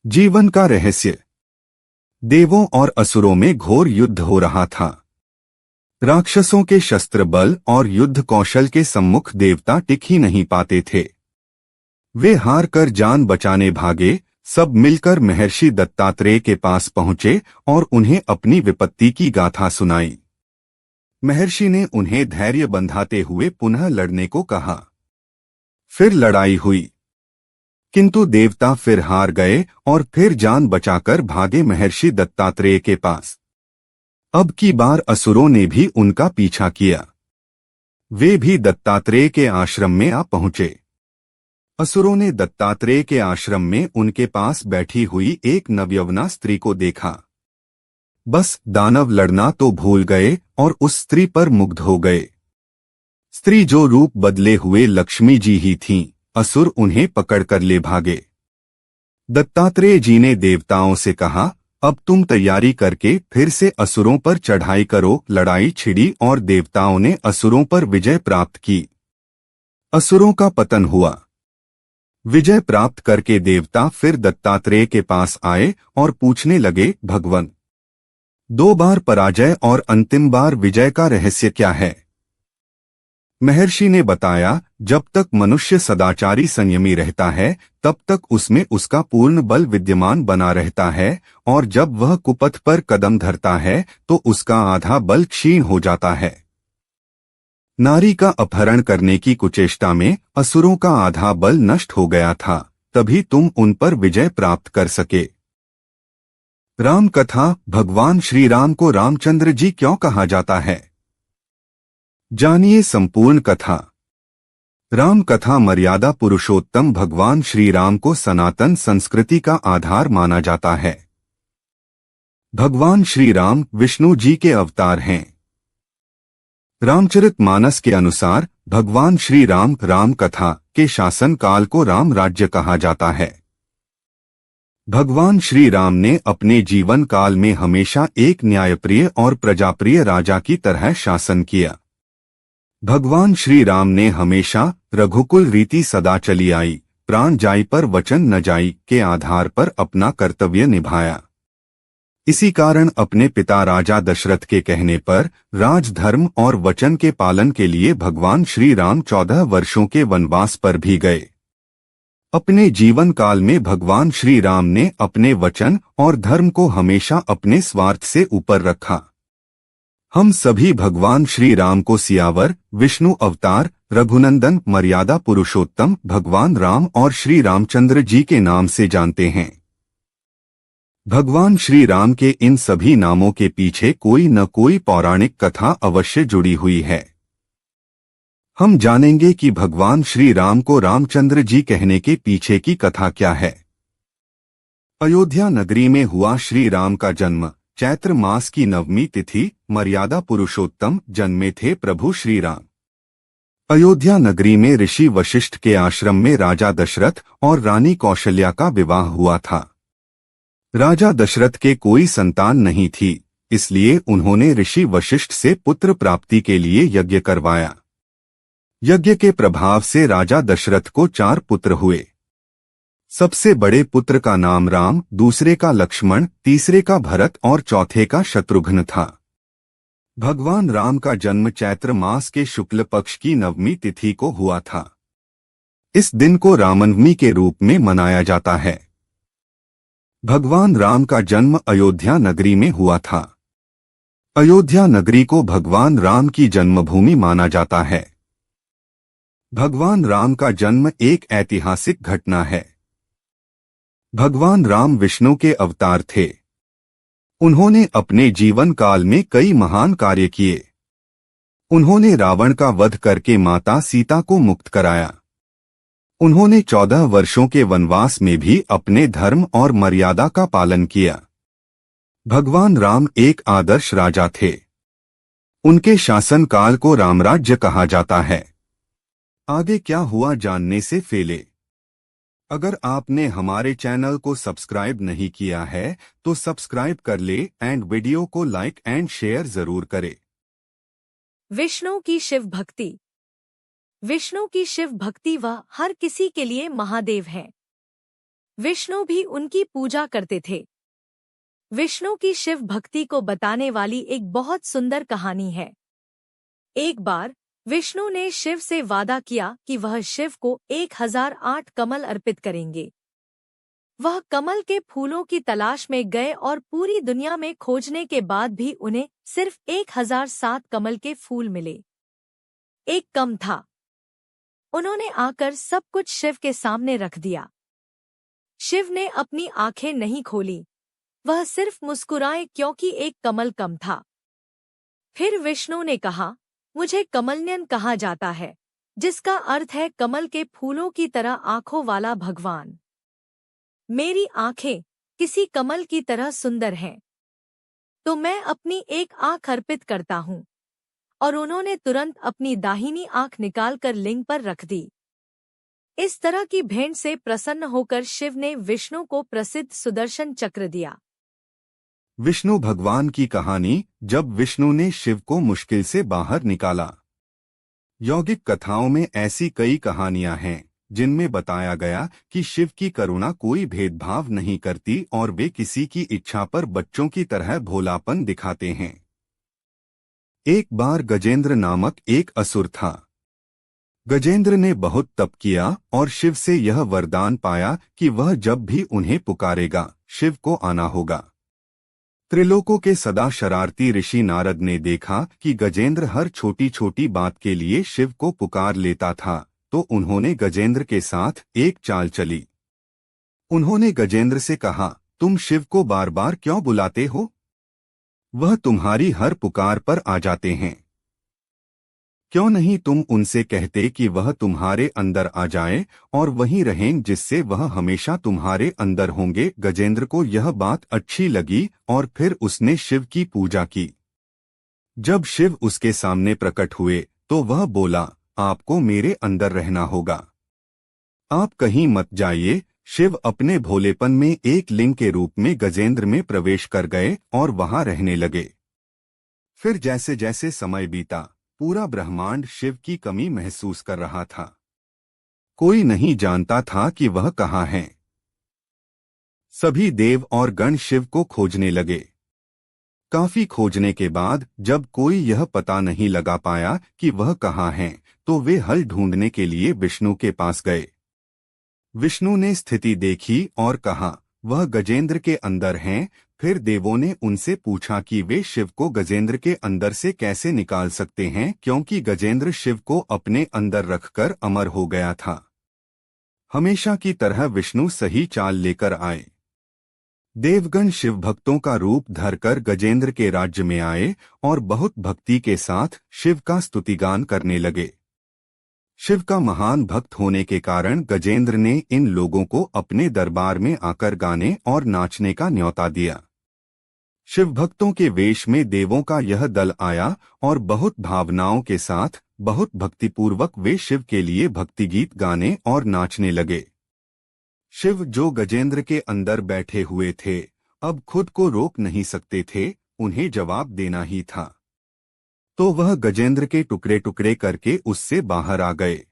जीवन का रहस्य। देवों और असुरों में घोर युद्ध हो रहा था। राक्षसों के शस्त्र बल और युद्ध कौशल के सम्मुख देवता टिक ही नहीं पाते थे। वे हार कर जान बचाने भागे। सब मिलकर महर्षि दत्तात्रेय के पास पहुंचे और उन्हें अपनी विपत्ति की गाथा सुनाई। महर्षि ने उन्हें धैर्य बंधाते हुए पुनः लड़ने को कहा। फिर लड़ाई हुई, किंतु देवता फिर हार गए और फिर जान बचाकर भागे महर्षि दत्तात्रेय के पास। अब की बार असुरों ने भी उनका पीछा किया। वे भी दत्तात्रेय के आश्रम में आ पहुंचे। असुरों ने दत्तात्रेय के आश्रम में उनके पास बैठी हुई एक नवयवना स्त्री को देखा। बस दानव लड़ना तो भूल गए और उस स्त्री पर मुग्ध हो गए। स्त्री जो रूप बदले हुए लक्ष्मी जी ही थीं। असुर उन्हें पकड़कर ले भागे। दत्तात्रेय जी ने देवताओं से कहा, अब तुम तैयारी करके फिर से असुरों पर चढ़ाई करो। लड़ाई छिड़ी और देवताओं ने असुरों पर विजय प्राप्त की। असुरों का पतन हुआ। विजय प्राप्त करके देवता फिर दत्तात्रेय के पास आए और पूछने लगे, भगवन, 2 बार पराजय और अंतिम बार विजय का रहस्य क्या है? महर्षि ने बताया, जब तक मनुष्य सदाचारी संयमी रहता है तब तक उसमें उसका पूर्ण बल विद्यमान बना रहता है, और जब वह कुपथ पर कदम धरता है तो उसका आधा बल क्षीण हो जाता है। नारी का अपहरण करने की कुचेष्टा में असुरों का आधा बल नष्ट हो गया था, तभी तुम उन पर विजय प्राप्त कर सके। राम कथा। भगवान श्री राम को रामचंद्र जी क्यों कहा जाता है? जानिए संपूर्ण कथा। राम कथा मर्यादा पुरुषोत्तम भगवान श्री राम को सनातन संस्कृति का आधार माना जाता है। भगवान श्री राम विष्णु जी के अवतार हैं। रामचरितमानस के अनुसार भगवान श्री राम राम कथा के शासन काल को राम राज्य कहा जाता है। भगवान श्री राम ने अपने जीवन काल में हमेशा एक न्यायप्रिय और प्रजाप्रिय राजा की तरह शासन किया। भगवान श्री राम ने हमेशा रघुकुल रीति सदा चली आई, प्राण जाई पर वचन न जाई के आधार पर अपना कर्तव्य निभाया। इसी कारण अपने पिता राजा दशरथ के कहने पर राजधर्म और वचन के पालन के लिए भगवान श्री राम 14 वर्षों के वनवास पर भी गए। अपने जीवन काल में भगवान श्री राम ने अपने वचन और धर्म को हमेशा अपने स्वार्थ से ऊपर रखा। हम सभी भगवान श्री राम को सियावर, विष्णु अवतार, रघुनंदन, मर्यादा पुरुषोत्तम, भगवान राम और श्री रामचंद्र जी के नाम से जानते हैं। भगवान श्री राम के इन सभी नामों के पीछे कोई न कोई पौराणिक कथा अवश्य जुड़ी हुई है। हम जानेंगे कि भगवान श्री राम को रामचंद्र जी कहने के पीछे की कथा क्या है। अयोध्या नगरी में हुआ श्री राम का जन्म। चैत्र मास की नवमी तिथि मर्यादा पुरुषोत्तम जन्मे थे प्रभु श्री राम। अयोध्या नगरी में ऋषि वशिष्ठ के आश्रम में राजा दशरथ और रानी कौशल्या का विवाह हुआ था। राजा दशरथ के कोई संतान नहीं थी, इसलिए उन्होंने ऋषि वशिष्ठ से पुत्र प्राप्ति के लिए यज्ञ करवाया। यज्ञ के प्रभाव से राजा दशरथ को 4 पुत्र हुए। सबसे बड़े पुत्र का नाम राम, दूसरे का लक्ष्मण, तीसरे का भरत और चौथे का शत्रुघ्न था। भगवान राम का जन्म चैत्र मास के शुक्ल पक्ष की नवमी तिथि को हुआ था। इस दिन को रामनवमी के रूप में मनाया जाता है। भगवान राम का जन्म अयोध्या नगरी में हुआ था। अयोध्या नगरी को भगवान राम की जन्मभूमि माना जाता है। भगवान राम का जन्म एक ऐतिहासिक घटना है। भगवान राम विष्णु के अवतार थे। उन्होंने अपने जीवन काल में कई महान कार्य किए। उन्होंने रावण का वध करके माता सीता को मुक्त कराया। उन्होंने 14 वर्षों के वनवास में भी अपने धर्म और मर्यादा का पालन किया। भगवान राम एक आदर्श राजा थे। उनके शासन काल को रामराज्य कहा जाता है। आगे क्या हुआ जानने से पहले अगर आपने हमारे चैनल को सब्सक्राइब नहीं किया है तो सब्सक्राइब कर ले एंड वीडियो को लाइक एंड शेयर जरूर करें। विष्णु की शिव भक्ति। विष्णु की शिव भक्ति वह हर किसी के लिए महादेव है। विष्णु भी उनकी पूजा करते थे। विष्णु की शिव भक्ति को बताने वाली एक बहुत सुंदर कहानी है। एक बार विष्णु ने शिव से वादा किया कि वह शिव को 1008 कमल अर्पित करेंगे। वह कमल के फूलों की तलाश में गए और पूरी दुनिया में खोजने के बाद भी उन्हें सिर्फ 1007 कमल के फूल मिले। एक कम था। उन्होंने आकर सब कुछ शिव के सामने रख दिया। शिव ने अपनी आंखें नहीं खोली, वह सिर्फ मुस्कुराए क्योंकि एक कमल कम था। फिर विष्णु ने कहा, मुझे कमलनयन कहा जाता है, जिसका अर्थ है कमल के फूलों की तरह आंखों वाला भगवान। मेरी आंखें किसी कमल की तरह सुंदर हैं, तो मैं अपनी एक आंख अर्पित करता हूँ। और उन्होंने तुरंत अपनी दाहिनी आंख निकालकर लिंग पर रख दी। इस तरह की भेंट से प्रसन्न होकर शिव ने विष्णु को प्रसिद्ध सुदर्शन चक्र दिया। विष्णु भगवान की कहानी, जब विष्णु ने शिव को मुश्किल से बाहर निकाला। यौगिक कथाओं में ऐसी कई कहानियां हैं जिनमें बताया गया कि शिव की करुणा कोई भेदभाव नहीं करती और वे किसी की इच्छा पर बच्चों की तरह भोलापन दिखाते हैं। एक बार गजेंद्र नामक एक असुर था। गजेंद्र ने बहुत तप किया और शिव से यह वरदान पाया कि वह जब भी उन्हें पुकारेगा, शिव को आना होगा। त्रिलोकों के सदा शरारती ऋषि नारद ने देखा कि गजेंद्र हर छोटी छोटी बात के लिए शिव को पुकार लेता था, तो उन्होंने गजेंद्र के साथ एक चाल चली। उन्होंने गजेंद्र से कहा, तुम शिव को बार बार क्यों बुलाते हो? वह तुम्हारी हर पुकार पर आ जाते हैं। क्यों नहीं तुम उनसे कहते कि वह तुम्हारे अंदर आ जाए और वहीं रहें, जिससे वह हमेशा तुम्हारे अंदर होंगे। गजेंद्र को यह बात अच्छी लगी और फिर उसने शिव की पूजा की। जब शिव उसके सामने प्रकट हुए तो वह बोला, आपको मेरे अंदर रहना होगा, आप कहीं मत जाइए। शिव अपने भोलेपन में एक लिंग के रूप में गजेंद्र में प्रवेश कर गए और वहां रहने लगे। फिर जैसे जैसे समय बीता, पूरा ब्रह्मांड शिव की कमी महसूस कर रहा था। कोई नहीं जानता था कि वह कहाँ है। सभी देव और गण शिव को खोजने लगे। काफी खोजने के बाद जब कोई यह पता नहीं लगा पाया कि वह कहाँ है, तो वे हल ढूंढने के लिए विष्णु के पास गए। विष्णु ने स्थिति देखी और कहा, वह गजेंद्र के अंदर हैं। फिर देवों ने उनसे पूछा कि वे शिव को गजेंद्र के अंदर से कैसे निकाल सकते हैं, क्योंकि गजेंद्र शिव को अपने अंदर रखकर अमर हो गया था। हमेशा की तरह विष्णु सही चाल लेकर आए। देवगण शिव भक्तों का रूप धरकर गजेंद्र के राज्य में आए और बहुत भक्ति के साथ शिव का स्तुतिगान करने लगे। शिव का महान भक्त होने के कारण गजेंद्र ने इन लोगों को अपने दरबार में आकर गाने और नाचने का न्योता दिया। शिव भक्तों के वेश में देवों का यह दल आया और बहुत भावनाओं के साथ, बहुत भक्तिपूर्वक वे शिव के लिए भक्ति गीत गाने और नाचने लगे। शिव जो गजेंद्र के अंदर बैठे हुए थे, अब खुद को रोक नहीं सकते थे, उन्हें जवाब देना ही था। तो वह गजेंद्र के टुकड़े टुकड़े करके उससे बाहर आ गए।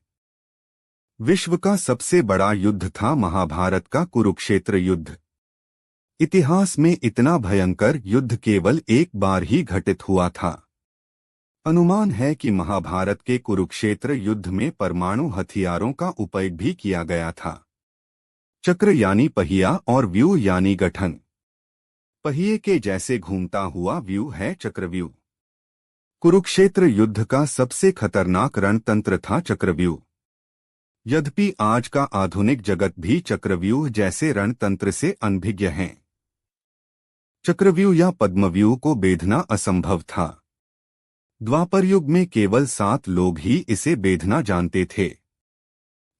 विश्व का सबसे बड़ा युद्ध था महाभारत का कुरुक्षेत्र युद्ध। इतिहास में इतना भयंकर युद्ध केवल एक बार ही घटित हुआ था। अनुमान है कि महाभारत के कुरुक्षेत्र युद्ध में परमाणु हथियारों का उपयोग भी किया गया था। चक्र यानी पहिया और व्यूह यानी गठन। पहिए के जैसे घूमता हुआ व्यूह है चक्रव्यूह। कुरुक्षेत्र युद्ध का सबसे खतरनाक रणतंत्र था चक्रव्यूह। यद्यपि आज का आधुनिक जगत भी चक्रव्यूह जैसे रणतंत्र से अनभिज्ञ है। चक्रव्यूह या पद्मव्यूह को बेधना असंभव था। द्वापर युग में केवल 7 लोग ही इसे बेधना जानते थे।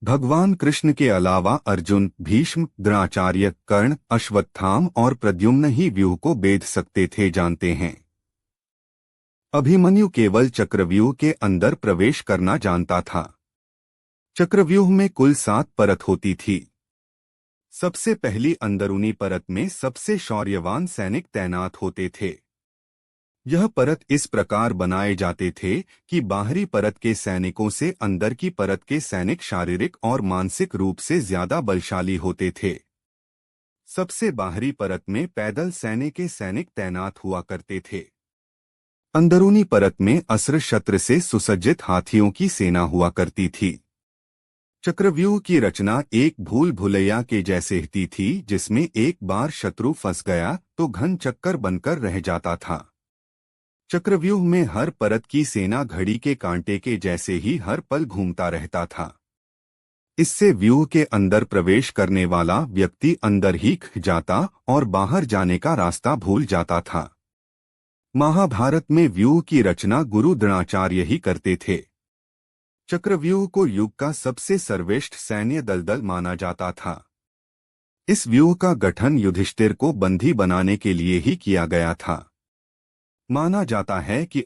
भगवान कृष्ण के अलावा अर्जुन, भीष्म, द्रोणाचार्य, कर्ण, अश्वत्थाम और प्रद्युम्न ही व्यूह को बेध सकते थे जानते हैं। अभिमन्यु केवल चक्रव्यूह के अंदर प्रवेश करना जानता था। चक्रव्यूह में कुल 7 परत होती थी। सबसे पहली अंदरूनी परत में सबसे शौर्यवान सैनिक तैनात होते थे। यह परत इस प्रकार बनाए जाते थे कि बाहरी परत के सैनिकों से अंदर की परत के सैनिक शारीरिक और मानसिक रूप से ज्यादा बलशाली होते थे। सबसे बाहरी परत में पैदल सैन्य के सैनिक तैनात हुआ करते थे। अंदरूनी परत में अस्त्र शस्त्र से सुसज्जित हाथियों की सेना हुआ करती थी। चक्रव्यूह की रचना एक भूल भुलैया के जैसे ही थी, जिसमें एक बार शत्रु फंस गया तो घन चक्कर बनकर रह जाता था। चक्रव्यूह में हर परत की सेना घड़ी के कांटे के जैसे ही हर पल घूमता रहता था। इससे व्यूह के अंदर प्रवेश करने वाला व्यक्ति अंदर ही खो जाता और बाहर जाने का रास्ता भूल जाता था। महाभारत में व्यूह की रचना गुरु द्रोणाचार्य ही करते थे। चक्रव्यूह को युग का सबसे सर्वश्रेष्ठ सैन्य दलदल माना जाता था। इस व्यूह का गठन युधिष्ठिर को बंदी बनाने के लिए ही किया गया था। माना जाता है कि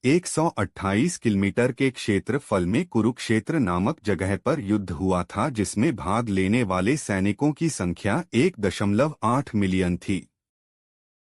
128 किलोमीटर के क्षेत्रफल में कुरुक्षेत्र नामक जगह पर युद्ध हुआ था, जिसमें भाग लेने वाले सैनिकों की संख्या 1.8 मिलियन थी।